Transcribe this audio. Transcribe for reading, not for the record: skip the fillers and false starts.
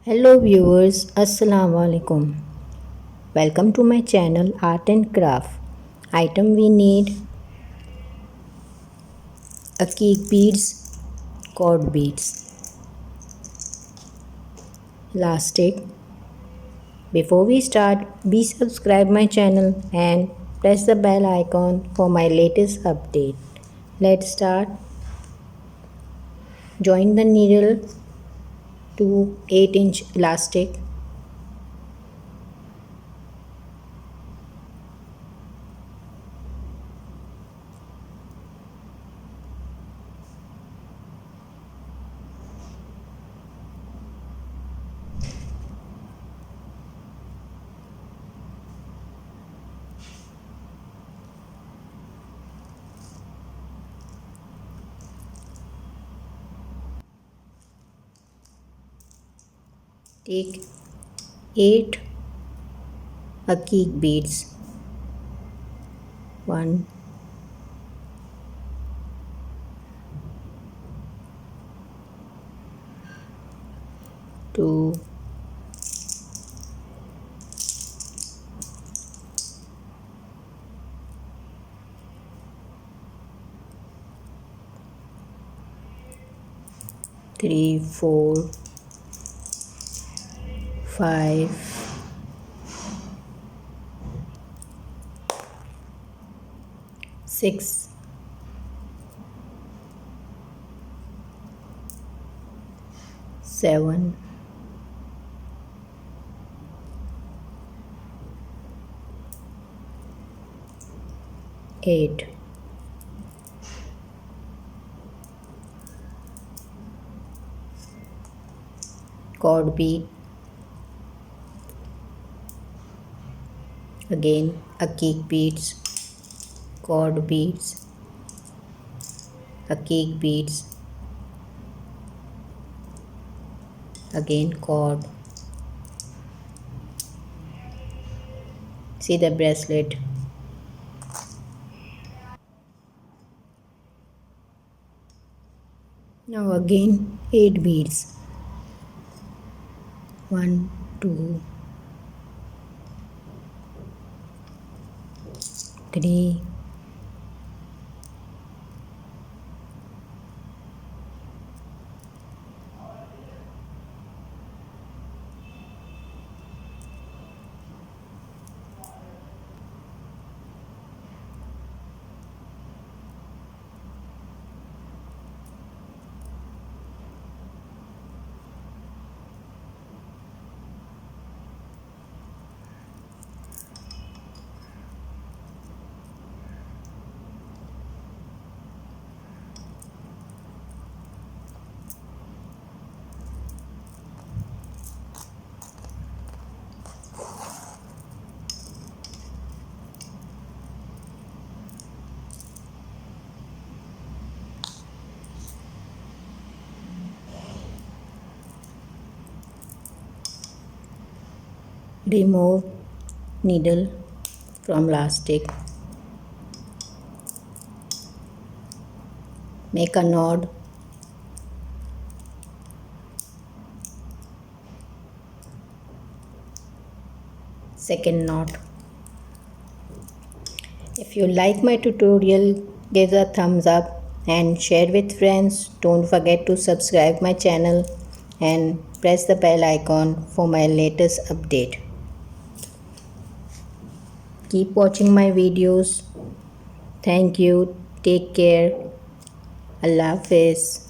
Hello viewers, Assalamu alaikum. Welcome to my channel Art and Craft. Item we need: Aqeeq beads, cord beads, elastic. Before we start, be subscribe my channel and press the bell icon for my latest update. Let's start. Join the needle to 8-inch elastic. Take 8 Aqeeq beads. 1, 2, 3, 4, 5, 6, 7, 8. Cord bead. Again Aqeeq beads, cord beads, Aqeeq beads, again cord. See the bracelet. Now again 8 beads. 1, 2, 3, remove needle from elastic. Make a knot. Second knot. If you like my tutorial, give a thumbs up and share with friends. Don't forget to subscribe my channel and press the bell icon for my latest update. Keep watching my videos. Thank you. Take care. Allah Hafiz.